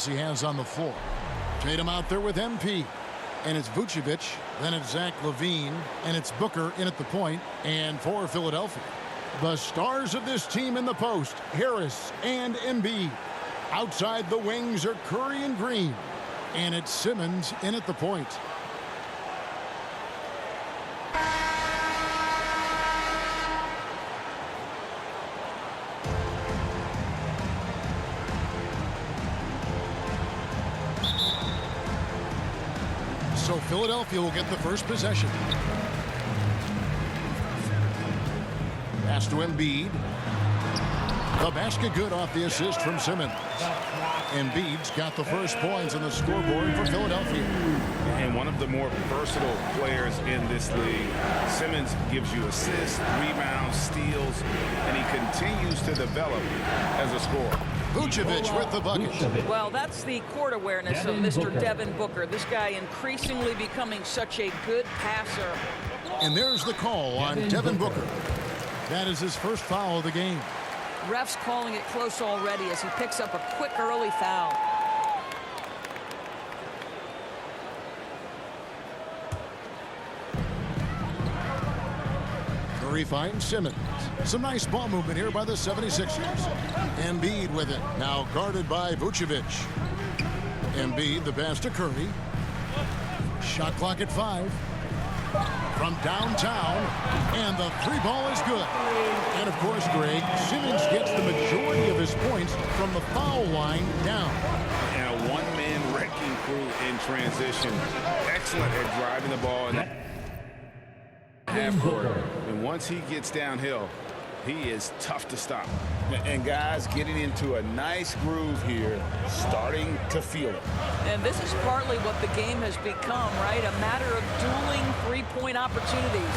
He has on the floor. Tatum out there with MP. And it's Vucevic. Then it's Zach LaVine. And it's Booker in at the point. And for Philadelphia, the stars of this team in the post, Harris and Embiid. Outside the wings are Curry and Green. And it's Simmons in at the point. So Philadelphia will get the first possession. Pass to Embiid. The basket good off the assist from Simmons. Embiid's got the first points on the scoreboard for Philadelphia. And one of the more versatile players in this league. Simmons gives you assists, rebounds, steals, and he continues to develop as a scorer. Vucevic with the bucket. Well, that's the court awareness of Mr. Devin Booker. This guy increasingly becoming such a good passer. And there's the call on Devin Booker. That is his first foul of the game. Refs calling it close already as he picks up a quick early foul. Curry finds Simmons. Some nice ball movement here by the 76ers. Embiid with it. Now guarded by Vucevic. Embiid, the pass to Curry. Shot clock at 5. From downtown. And the three ball is good. And of course, Greg, Simmons gets the majority of his points from the foul line down. And a one-man wrecking crew in transition. Excellent at driving the ball in half court. And once he gets downhill, he is tough to stop. And guys getting into a nice groove here, starting to feel it. And this is partly what the game has become, right? A matter of dueling three-point opportunities.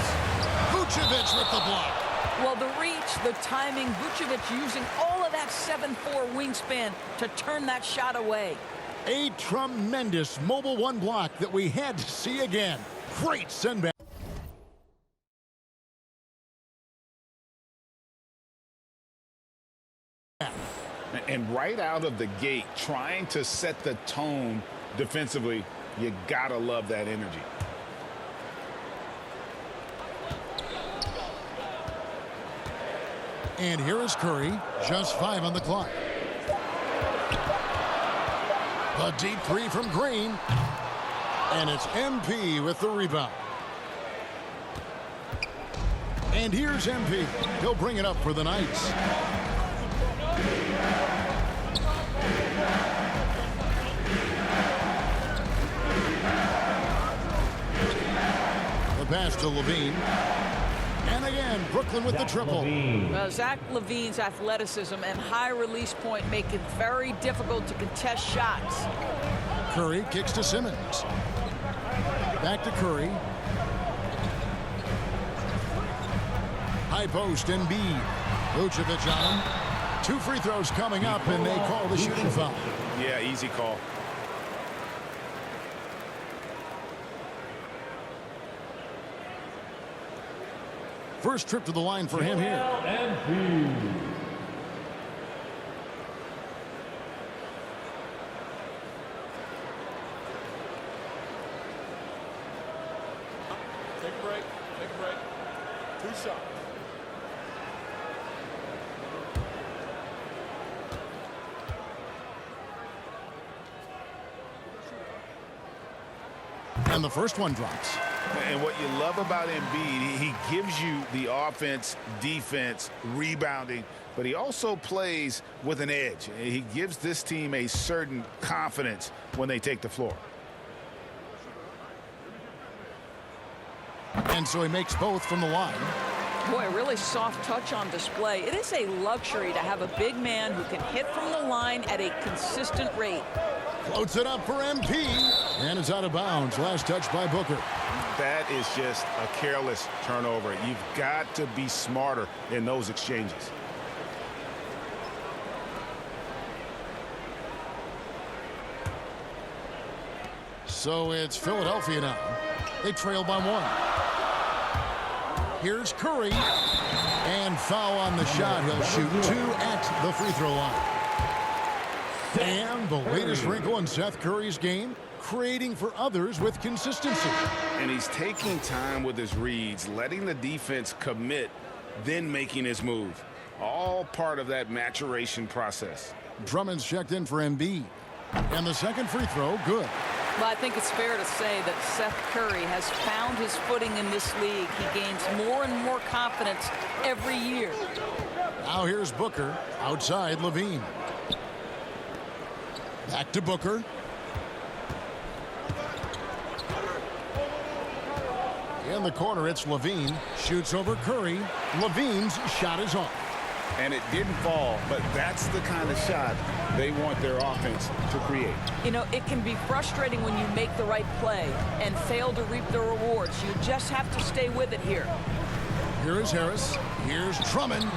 Vucevic with the block. Well, the reach, the timing, Vucevic using all of that 7'4" wingspan to turn that shot away. A tremendous mobile one block that we had to see again. Great send back. And right out of the gate, trying to set the tone defensively, you gotta love that energy. And here is Curry, just 5 on the clock. A deep three from Green. And it's MP with the rebound. And here's MP. He'll bring it up for the Knights. The pass to LaVine. And again, Brooklyn with the triple. Zach LaVine's athleticism and high release point make it very difficult to contest shots. Curry kicks to Simmons. Back to Curry. High post, Embiid. Vucevic on him. 2 free throws coming up, and they call the shooting foul. Yeah, easy call. First trip to the line for him here. Take a break. Take a break. 2 shots. And the first one drops. And what you love about Embiid, he gives you the offense, defense, rebounding, but he also plays with an edge. He gives this team a certain confidence when they take the floor. And so he makes both from the line. Boy, a really soft touch on display. It is a luxury to have a big man who can hit from the line at a consistent rate. Floats it up for MP. And it's out of bounds. Last touch by Booker. That is just a careless turnover. You've got to be smarter in those exchanges. So it's Philadelphia now. They trail by 1. Here's Curry. And foul on the shot. He'll shoot 2 at the free throw line. And the latest wrinkle in Seth Curry's game, creating for others with consistency. And he's taking time with his reads, letting the defense commit, then making his move. All part of that maturation process. Drummond's checked in for Embiid. And the second free throw, good. Well, I think it's fair to say that Seth Curry has found his footing in this league. He gains more and more confidence every year. Now here's Booker, outside Levine. Back to Booker. In the corner, it's Levine. Shoots over Curry. Levine's shot is off. And it didn't fall, but that's the kind of shot they want their offense to create. You know, it can be frustrating when you make the right play and fail to reap the rewards. You just have to stay with it here. Here is Harris. Here's Drummond.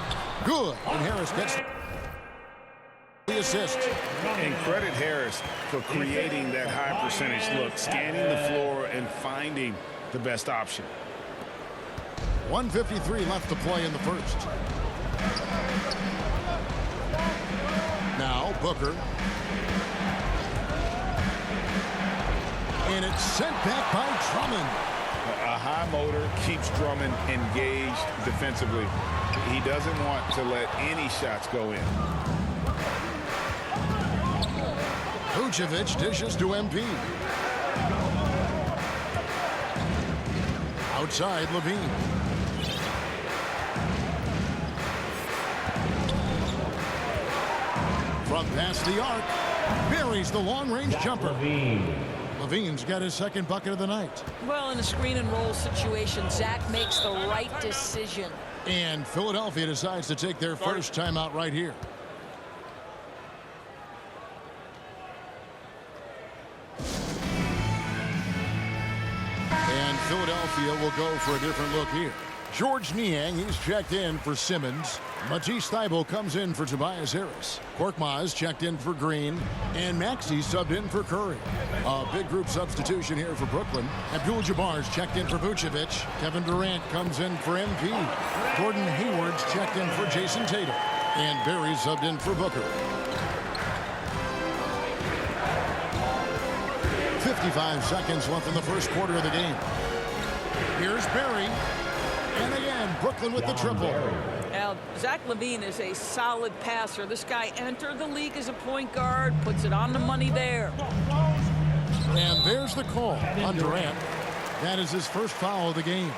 Good. And Harris gets the assist. And credit Harris for creating that high percentage look, scanning the floor and finding the best option. 1:53 left to play in the first. Now Booker. And it's sent back by Drummond. A high motor keeps Drummond engaged defensively. He doesn't want to let any shots go in. Vucevic dishes to Embiid. Outside Levine. From past the arc, buries the long-range jumper. Levine's got his second bucket of the night. Well, in a screen and roll situation, Zach makes the right decision. And Philadelphia decides to take their first timeout right here. And Philadelphia will go for a different look here. George Niang, he's checked in for Simmons. Matisse Thybulle comes in for Tobias Harris. Korkmaz checked in for Green. And Maxey subbed in for Curry. A big group substitution here for Brooklyn. Abdul-Jabbar's checked in for Vucevic. Kevin Durant comes in for Embiid. Gordon Hayward's checked in for Jason Tatum. And Barry subbed in for Booker. 55 seconds left in the first quarter of the game. Here's Barry. And again, Brooklyn with the triple. Now, Zach LaVine is a solid passer. This guy entered the league as a point guard, puts it on the money there. And there's the call on Durant. That is his first foul of the game.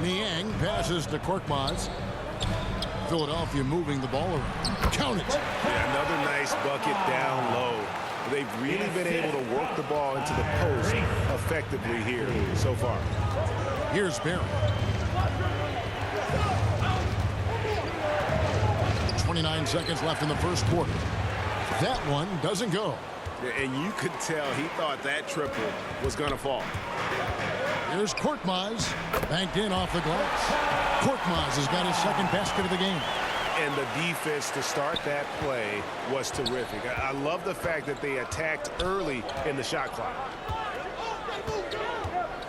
Niang passes to Korkmaz. Philadelphia moving the ball around. Count it. Yeah, another nice bucket down low. They've really been able to work the ball into the post effectively here so far. Here's Barry. 29 seconds left in the first quarter. That one doesn't go. And you could tell he thought that triple was going to fall. Here's Korkmaz. Banked in off the glass. Korkmaz has got his second basket of the game. And the defense to start that play was terrific. I love the fact that they attacked early in the shot clock.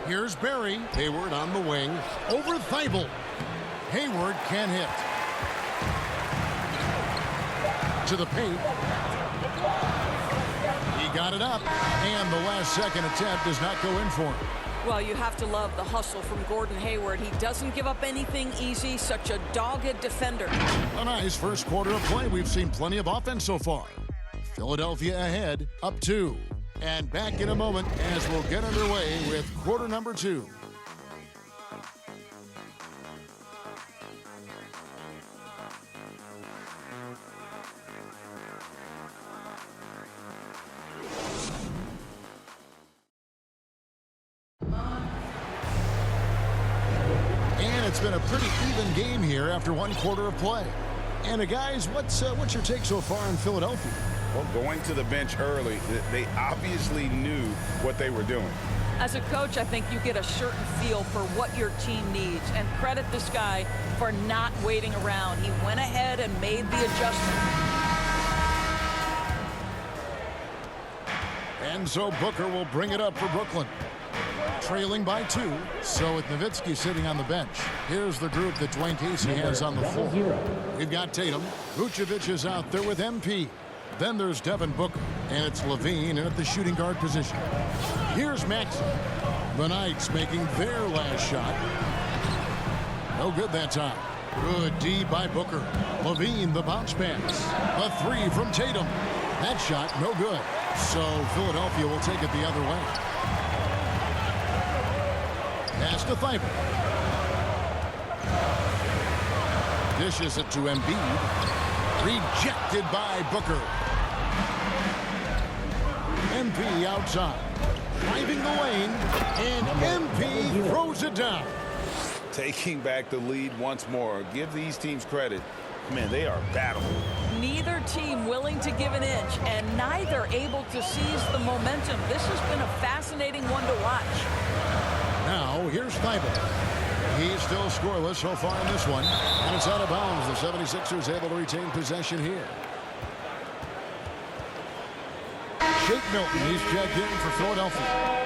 Here's Barry. Hayward on the wing. Over Thybulle. Hayward can't hit. To the paint. He got it up. And the last second attempt does not go in for him. Well, you have to love the hustle from Gordon Hayward. He doesn't give up anything easy, such a dogged defender. A nice first quarter of play. We've seen plenty of offense so far. Philadelphia ahead, up 2. And back in a moment as we'll get underway with quarter number 2. It's been a pretty even game here after one quarter of play. And guys, what's your take so far on Philadelphia? Well, going to the bench early, they obviously knew what they were doing. As a coach, I think you get a certain feel for what your team needs. And credit this guy for not waiting around. He went ahead and made the adjustment. And so Booker will bring it up for Brooklyn. Trailing by 2. So with Nowitzki sitting on the bench, here's the group that Dwayne Casey has on the floor. We've got Tatum. Vucevic is out there with MP. Then there's Devin Booker. And it's Levine at the shooting guard position. Here's Maxey. The Knights making their last shot. No good that time. Good D by Booker. Levine, the bounce pass. A 3 from Tatum. That shot, no good. So Philadelphia will take it the other way. Pass to Thibault. Dishes it to Embiid. Rejected by Booker. MP outside. Driving the lane. And MP throws it down. Taking back the lead once more. Give these teams credit. Man, they are battling. Neither team willing to give an inch, and neither able to seize the momentum. This has been a fascinating one to watch. Now, here's Thibault. He's still scoreless so far in this one. And it's out of bounds. The 76ers able to retain possession here. Shake Milton, he's checked in for Philadelphia.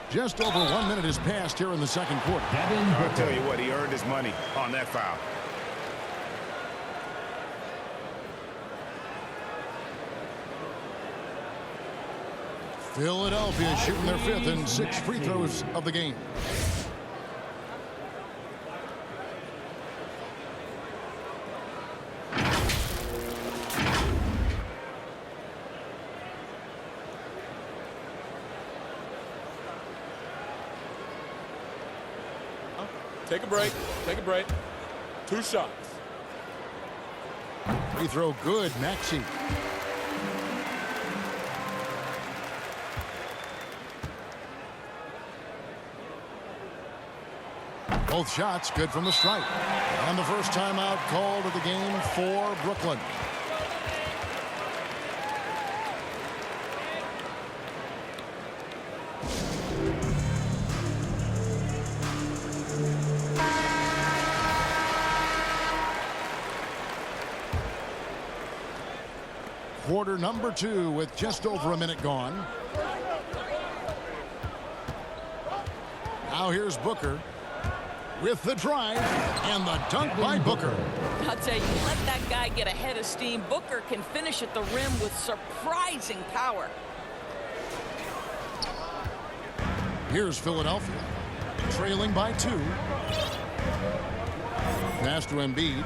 Just over 1 minute has passed here in the second quarter. I'll tell you what, he earned his money on that foul. Philadelphia shooting their 5th and 6 free throws of the game. Take a break. Take a break. 2 shots. Free throw good, Maxey. Both shots good from the stripe. And the first timeout called of the game for Brooklyn. Quarter number 2 with just over a minute gone. Now here's Booker with the drive and the dunk by Booker. I'll tell you, let that guy get a head of steam. Booker can finish at the rim with surprising power. Here's Philadelphia trailing by 2. Pass to Embiid.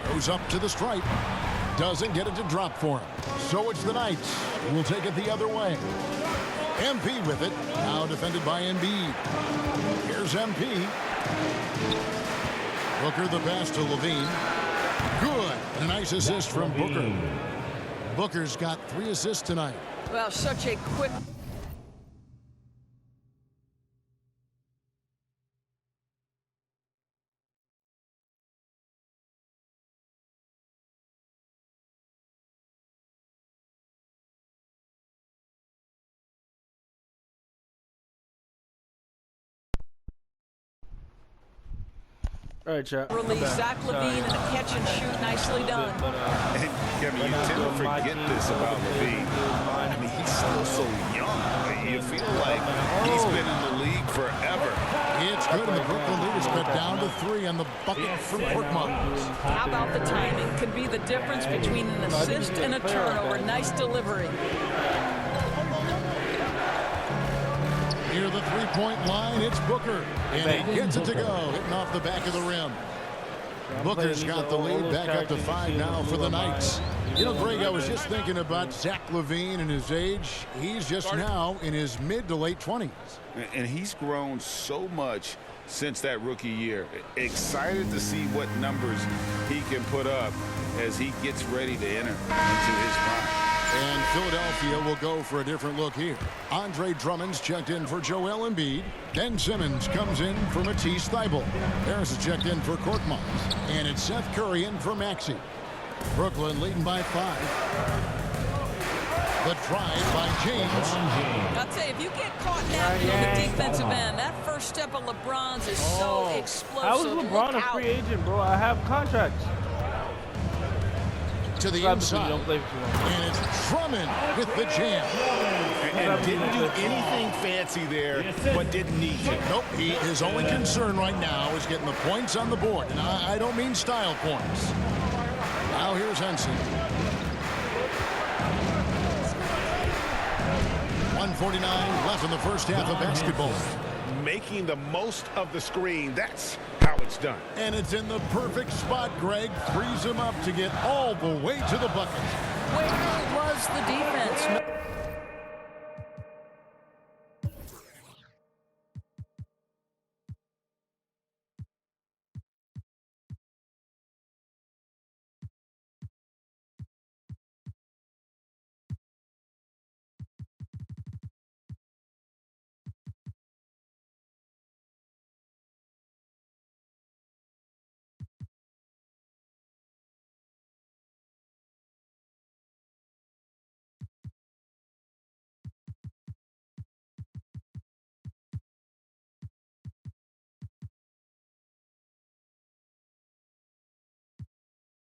Goes up to the stripe. Doesn't get it to drop for him. So it's the Knights who will take it the other way. MP with it. Now defended by Embiid. Here's MP. Booker the pass to Levine. Good. And a nice assist from Booker. Booker's got 3 assists tonight. Well, such a quick... All right, chat. release. Zach Levine and a catch and shoot. Nicely done. And, Kevin, you tend to forget this about Levine. I mean, he's still so young. You feel like he's been in the league forever. It's good, and the Brooklyn leaders cut down to 3 on the bucket from Korkmaz. How about the timing? Could be the difference between an assist and a turnover. Nice delivery. Near the three-point line, it's Booker. And he gets it to go, hitting off the back of the rim. Booker's got the lead back up to 5 now for the Knights. You know, Greg, I was just thinking about Zach Levine and his age. He's just now in his mid to late 20s. And he's grown so much since that rookie year. Excited to see what numbers he can put up as he gets ready to enter into his prime. And Philadelphia will go for a different look here. Andre Drummond's checked in for Joel Embiid. Ben Simmons comes in for Matisse Thybulle. Harris is checked in for Korkmaz. And it's Seth Curry in for Maxey. Brooklyn leading by 5. The tried by James. I'll tell you, if you get caught napping on the defensive end, that first step of LeBron's is so explosive. I was LeBron a free agent, bro. I have contracts. To the inside. And it's Drummond with the jam. And didn't do anything fancy there, but didn't need to. Nope, his only concern right now is getting the points on the board. And I don't mean style points. Now here's Henson. 1:49 left in the first half of basketball. Making the most of the screen. That's how it's done. And it's in the perfect spot. Greg frees him up to get all the way to the bucket. Where was the defense?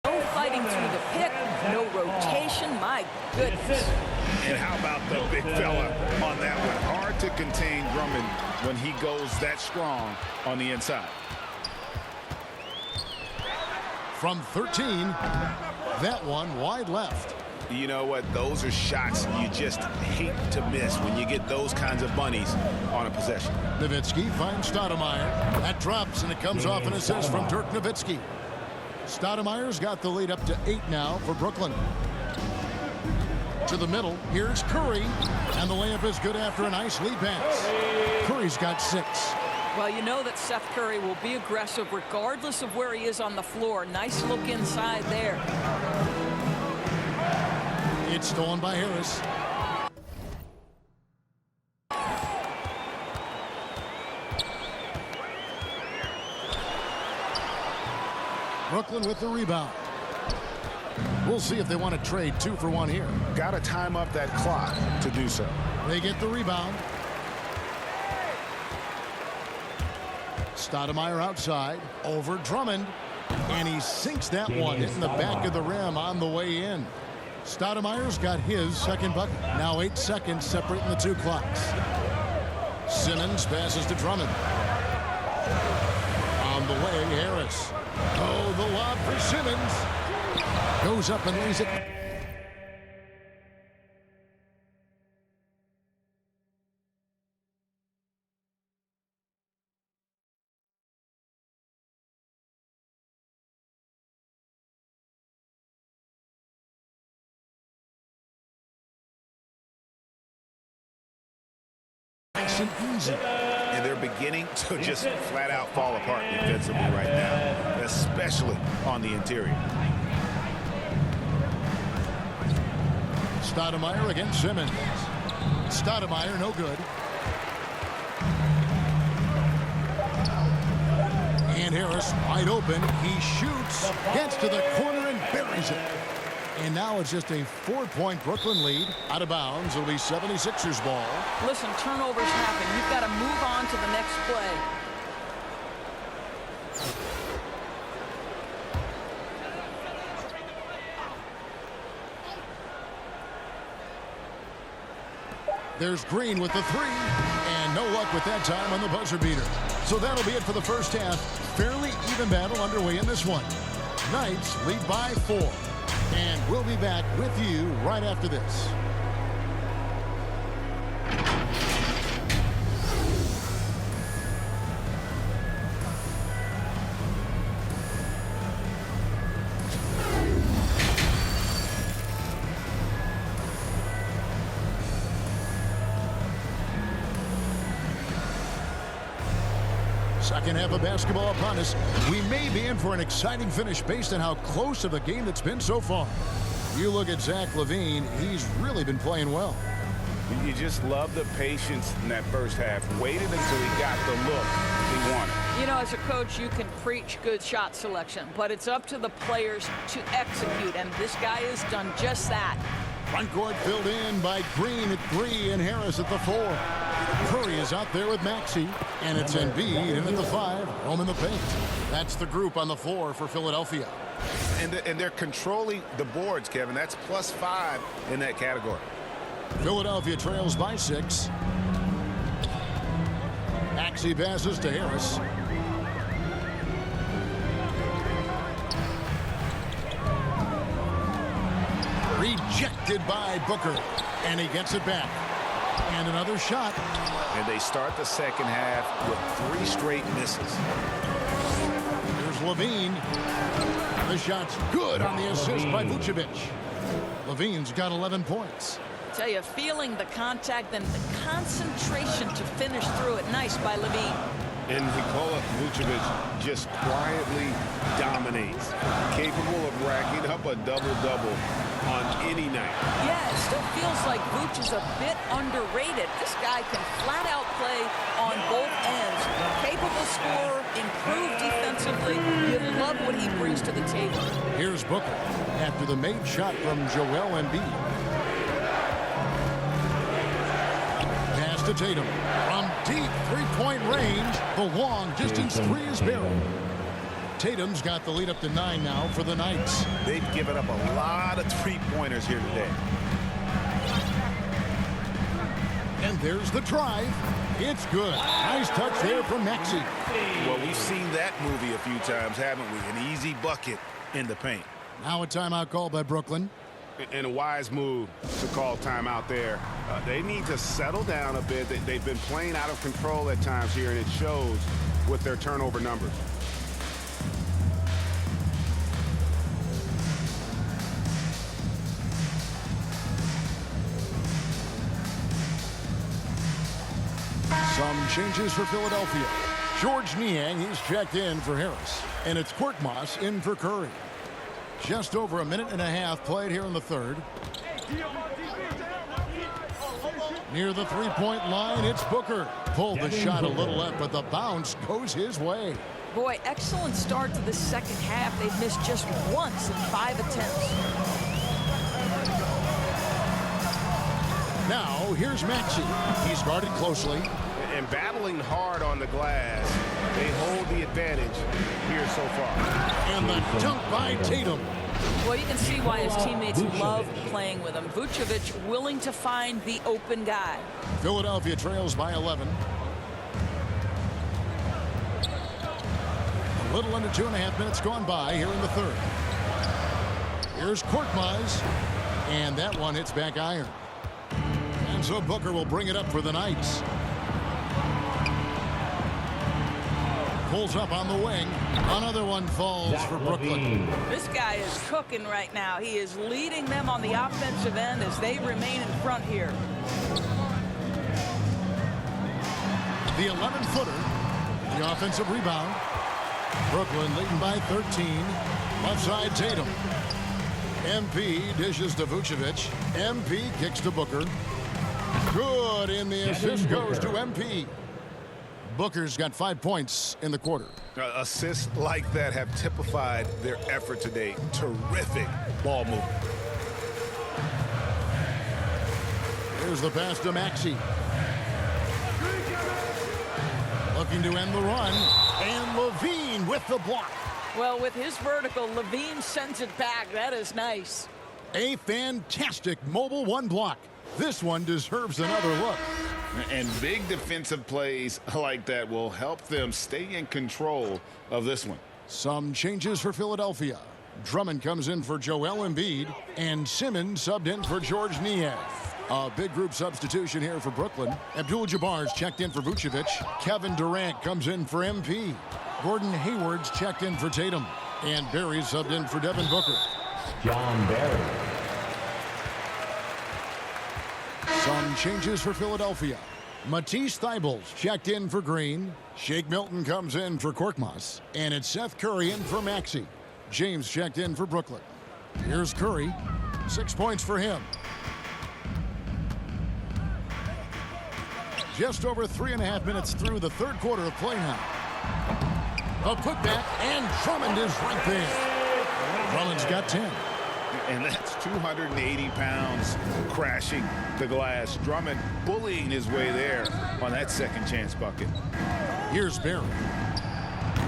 No fighting through the pick, no rotation, my goodness. And how about the big fella on that one? Hard to contain Drummond when he goes that strong on the inside. From 13, that one wide left. You know what? Those are shots you just hate to miss when you get those kinds of bunnies on a possession. Nowitzki finds Stoudemire. That drops, and it comes off an assist from Dirk Nowitzki. Stoudemire's got the lead up to 8 now for Brooklyn. To the middle, here's Curry, and the layup is good after a nice lead pass. Curry's got 6. Well, you know that Seth Curry will be aggressive regardless of where he is on the floor. Nice look inside there. It's stolen by Harris. Brooklyn with the rebound. We'll see if they want to trade 2 for 1 here. Got to time up that clock to do so. They get the rebound. Stoudemire outside, over Drummond, and he sinks that one, hitting the back of the rim on the way in. Stoudemire's got his second bucket. Now 8 seconds separating the 2 clocks. Simmons passes to Drummond. On the way, Harris. Oh, the lob for Simmons. Goes up and lays it. Nice and easy. And they're beginning to just flat out fall apart defensively right now, especially on the interior. Stoudemire against Simmons. Stoudemire no good. And Harris wide open. He shoots, gets to the corner and buries it. And now it's just a 4-point Brooklyn lead. Out of bounds. It'll be 76ers ball. Listen, turnovers happen. You've got to move on to the next play. There's Green with the 3. And no luck with that time on the buzzer beater. So that'll be it for the first half. Fairly even battle underway in this one. Knights lead by 4. And we'll be back with you right after this. Second half of basketball upon us. We may be in for an exciting finish based on how close of a game that's been so far. You look at Zach LaVine, he's really been playing well. You just love the patience in that first half. Waited until he got the look he wanted. You know, as a coach, you can preach good shot selection, but it's up to the players to execute, and this guy has done just that. Front court filled in by Green at 3 and Harris at the 4. Curry is out there with Maxey, and it's Embiid in at the 5, home in the paint. That's the group on the floor for Philadelphia. And they're controlling the boards, Kevin. That's +5 in that category. Philadelphia trails by 6. Maxey passes to Harris. Rejected by Booker, and he gets it back. And another shot. And they start the second half with 3 straight misses. Here's Levine. The shot's good on the assist by Vucevic. Levine's got 11 points. I tell you, feeling the contact and the concentration to finish through it. Nice by Levine. And Nikola Vucevic just quietly dominates, capable of racking up a double-double on any night. Yeah, it still feels like Vooch is a bit underrated. This guy can flat out play on both ends. Capable scorer, improved defensively. You love what he brings to the table. Here's Booker after the made shot from Joel Embiid. Pass to Tatum. From deep three-point range, the long distance 3 is buried. Tatum's got the lead up to 9 now for the Knights. They've given up a lot of 3-pointers here today. And there's the drive. It's good. Nice touch there from Maxey. Well, we've seen that movie a few times, haven't we? An easy bucket in the paint. Now a timeout call by Brooklyn. And a wise move to call timeout there. They need to settle down a bit. They've been playing out of control at times here, and it shows with their turnover numbers. Some changes for Philadelphia. George Niang, he's checked in for Harris. And it's Korkmaz in for Curry. Just over a minute and a half played here in the third. Near the three-point line, it's Booker. Pulled the shot a little left, but the bounce goes his way. Boy, excellent start to the second half. They've missed just once in 5 attempts. Now, here's Maxey. He's guarded closely. And battling hard on the glass, they hold the advantage here so far. And the dunk by Tatum. Well, you can see why his teammates love playing with him. Vucevic willing to find the open guy. Philadelphia trails by 11. A little under 2.5 minutes gone by here in the third. Here's Korkmaz. And that one hits back iron. And so Booker will bring it up for the Knights. Pulls up on the wing. Another one falls for Brooklyn. This guy is cooking right now. He is leading them on the offensive end as they remain in front here. The 11-footer. The offensive rebound. Brooklyn leading by 13. Left side Tatum. MP dishes to Vucevic. MP kicks to Booker. Good, and the assist goes to MP. Booker's got 5 points in the quarter. Assists like that have typified their effort today. Terrific ball movement. Here's the pass to Maxey. Looking to end the run. And Levine with the block. Well, with his vertical, Levine sends it back. That is nice. A fantastic mobile one block. This one deserves another look. And big defensive plays like that will help them stay in control of this one. Some changes for Philadelphia. Drummond comes in for Joel Embiid, and Simmons subbed in for George Niang. A big group substitution here for Brooklyn. Abdul-Jabbar's checked in for Vucevic. Kevin Durant comes in for MP. Gordon Hayward's checked in for Tatum. And Barry's subbed in for Devin Booker. John Barry. Some changes for Philadelphia. Matisse Thybulle's checked in for Green. Shake Milton comes in for Korkmaz. And it's Seth Curry in for Maxey. James checked in for Brooklyn. Here's Curry. 6 points for him. Just over 3.5 minutes through the third quarter of play now. A putback, and Drummond is right there. Drummond's got 10. And that's 280 pounds crashing the glass. Drummond bullying his way there on that second chance bucket. Here's Barry.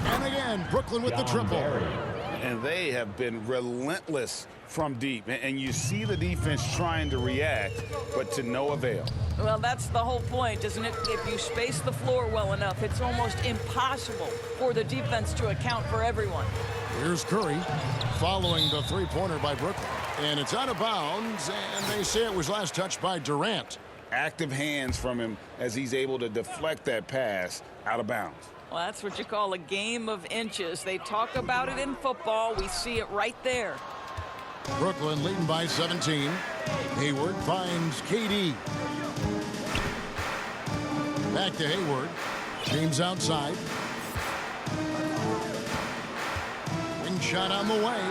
And again, Brooklyn with the triple. And they have been relentless from deep. And you see the defense trying to react, but to no avail. Well, that's the whole point, isn't it? If you space the floor well enough, it's almost impossible for the defense to account for everyone. Here's Curry following the three-pointer by Brooklyn. And it's out of bounds, and they say it was last touched by Durant. Active hands from him as he's able to deflect that pass out of bounds. Well, that's what you call a game of inches. They talk about it in football. We see it right there. Brooklyn leading by 17. Hayward finds KD. Back to Hayward. James outside. Wing shot on the way.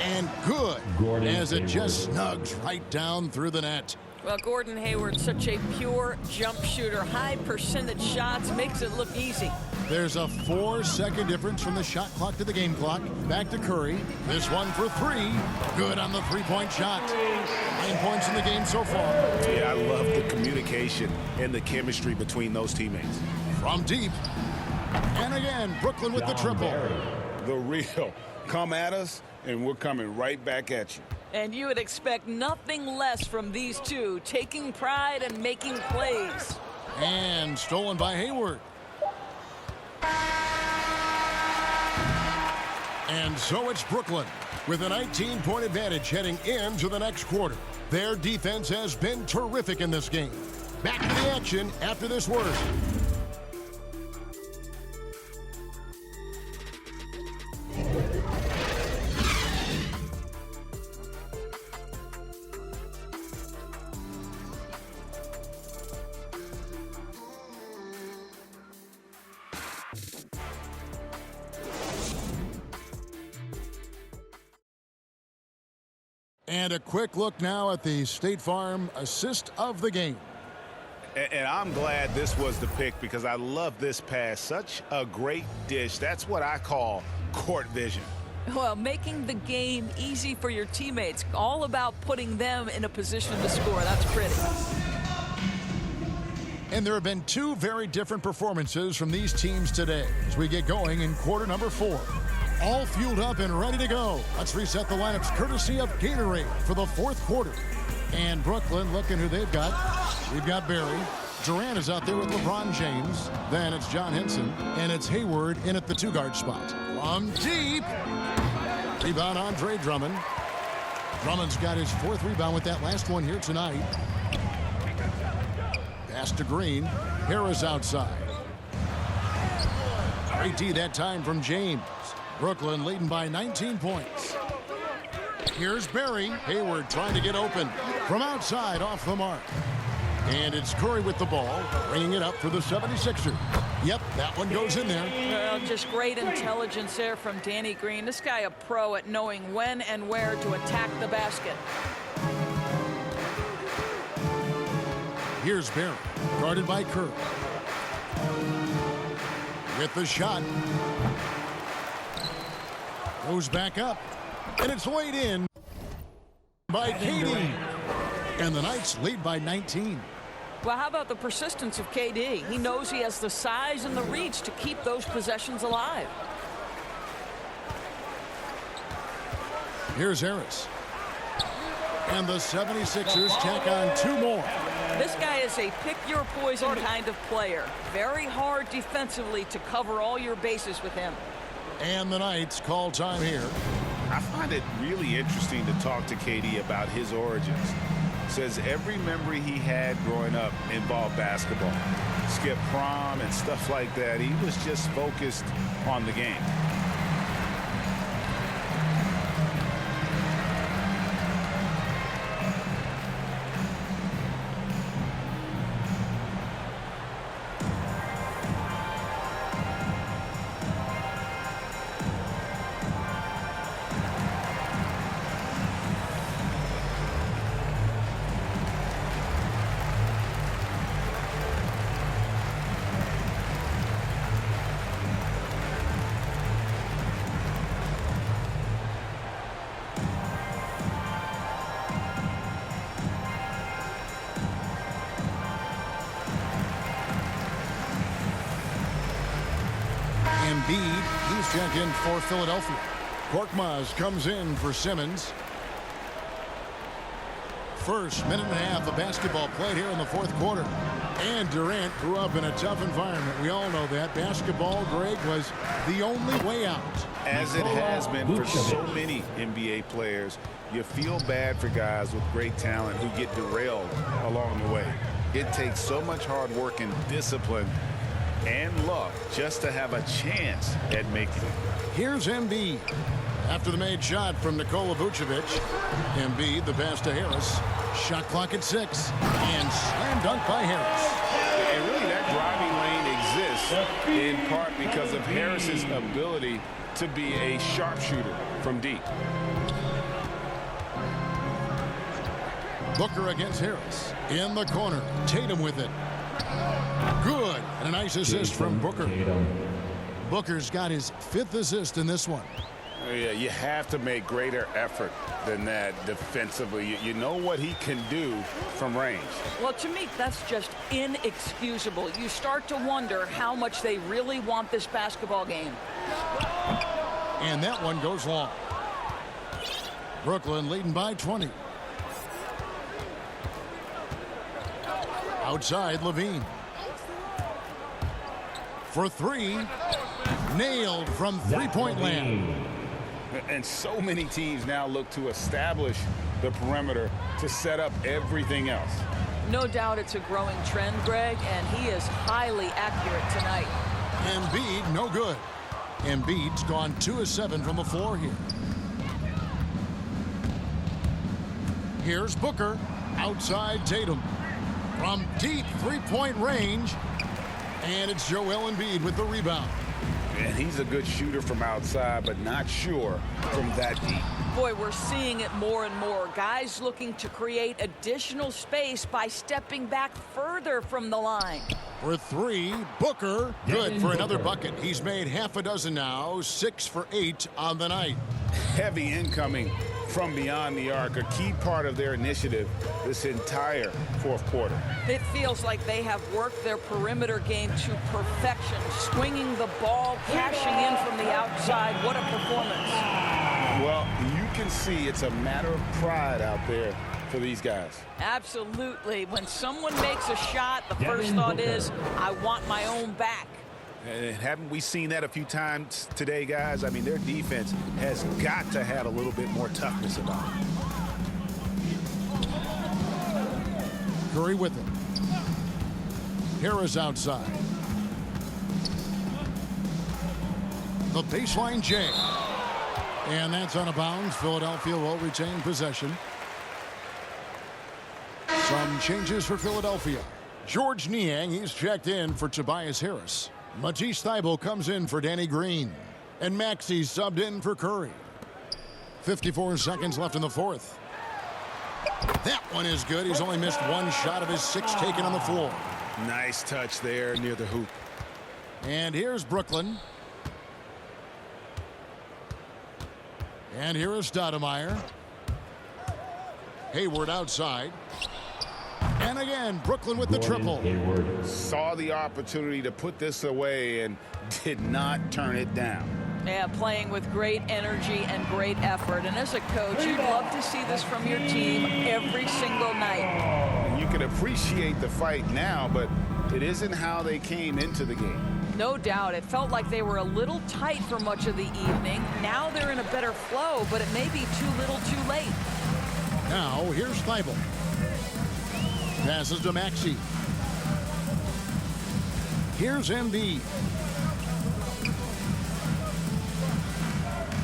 And good. As it just snugs right down through the net. Well, Gordon Hayward, such a pure jump shooter. High percentage shots, makes it look easy. There's a 4-second difference from the shot clock to the game clock. Back to Curry. This one for three. Good on the three-point shot. 9 points in the game so far. Yeah, I love the communication and the chemistry between those teammates. From deep. And again, Brooklyn with the triple. The real. Come at us, and we're coming right back at you. And you would expect nothing less from these two, taking pride and making plays. And stolen by Hayward. And so it's Brooklyn with a 19-point advantage heading into the next quarter. Their defense has been terrific in this game. Back to the action after this word. And a quick look now at the State Farm assist of the game. And I'm glad this was the pick because I love this pass. Such a great dish. That's what I call court vision. Well, making the game easy for your teammates. All about putting them in a position to score. That's pretty. And there have been two very different performances from these teams today as we get going in quarter number 4. All fueled up and ready to go. Let's reset the lineups courtesy of Gatorade for the fourth quarter. And Brooklyn, looking who they've got. We've got Barry. Durant is out there with LeBron James. Then it's John Henson. And it's Hayward in at the two-guard spot. From deep. Rebound, Andre Drummond. Drummond's got his 4th rebound with that last one here tonight. Pass to Green. Harris outside. Great D that time from James. Brooklyn leading by 19 points. Here's Barry. Hayward trying to get open. From outside, off the mark. And it's Curry with the ball, bringing it up for the 76ers. Yep, that one goes in there. Well, just great intelligence there from Danny Green. This guy a pro at knowing when and where to attack the basket. Here's Barry, guarded by Curry. With the shot. Goes back up. And it's laid in by KD. And the Knights lead by 19. Well, how about the persistence of KD? He knows he has the size and the reach to keep those possessions alive. Here's Harris. And the 76ers tack on 2 more. This guy is a pick-your-poison kind of player. Very hard defensively to cover all your bases with him. And the Knights call time here. I find it really interesting to talk to KD about his origins. Says every memory he had growing up involved basketball. Skip prom and stuff like that. He was just focused on the game. Embiid, he's checked in for Philadelphia. Korkmaz comes in for Simmons. First minute and a half of basketball played here in the fourth quarter. And Durant grew up in a tough environment. We all know that. Basketball, Greg, was the only way out. As it has been for so many NBA players, you feel bad for guys with great talent who get derailed along the way. It takes so much hard work and discipline and luck just to have a chance at making it. Here's Embiid. After the made shot from Nikola Vucevic, Embiid, the pass to Harris. Shot clock at 6. And slam dunk by Harris. And really, that driving lane exists in part because of Harris's ability to be a sharpshooter from deep. Booker against Harris. In the corner. Tatum with it. Good. And a nice assist from Booker. Booker's got his 5th assist in this one. Yeah, you have to make greater effort than that defensively. You know what he can do from range. Well, to me, that's just inexcusable. You start to wonder how much they really want this basketball game. And that one goes long. Brooklyn leading by 20. Outside, Levine. For 3. Nailed from three-point land. And so many teams now look to establish the perimeter to set up everything else. No doubt it's a growing trend, Greg, and he is highly accurate tonight. Embiid, no good. Embiid's gone 2 of 7 from the floor here. Here's Booker. Outside Tatum. From deep three-point range. And it's Joel Embiid with the rebound. And he's a good shooter from outside, but not sure from that deep. Boy, we're seeing it more and more. Guys looking to create additional space by stepping back further from the line. For 3, Booker. Good for another bucket. He's made half a dozen now. 6 for 8 on the night. Heavy incoming from beyond the arc, a key part of their initiative this entire fourth quarter. It feels like they have worked their perimeter game to perfection, swinging the ball, cashing in from the outside. What a performance. Well, you can see it's a matter of pride out there for these guys. Absolutely. When someone makes a shot, the first thought is, I want my own back. And haven't we seen that a few times today, guys? I mean, their defense has got to have a little bit more toughness about it. Curry with it. Harris outside. The baseline J. And that's out of bounds. Philadelphia will retain possession. Some changes for Philadelphia. George Niang, he's checked in for Tobias Harris. Matisse Thybulle comes in for Danny Green. And Maxey subbed in for Curry. 54 seconds left in the fourth. That one is good. He's only missed 1 shot of his 6 taken on the floor. Nice touch there near the hoop. And here's Brooklyn. And here is Stoudemire. Hayward outside. And again, Brooklyn with the triple. Saw the opportunity to put this away and did not turn it down. Yeah, playing with great energy and great effort. And as a coach, you'd love to see this from your team every single night. And you can appreciate the fight now, but it isn't how they came into the game. No doubt. It felt like they were a little tight for much of the evening. Now they're in a better flow, but it may be too little too late. Now, here's Thybulle. Passes to Maxey. Here's Embiid.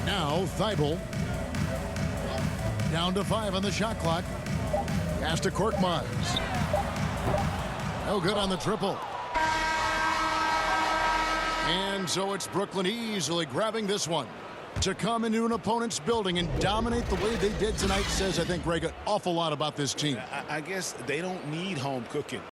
Now Thybulle. Down to 5 on the shot clock. Pass to Korkmaz. No good on the triple. And so it's Brooklyn easily grabbing this one. To come into an opponent's building and dominate the way they did tonight says, I think, Greg, an awful lot about this team. I guess they don't need home cooking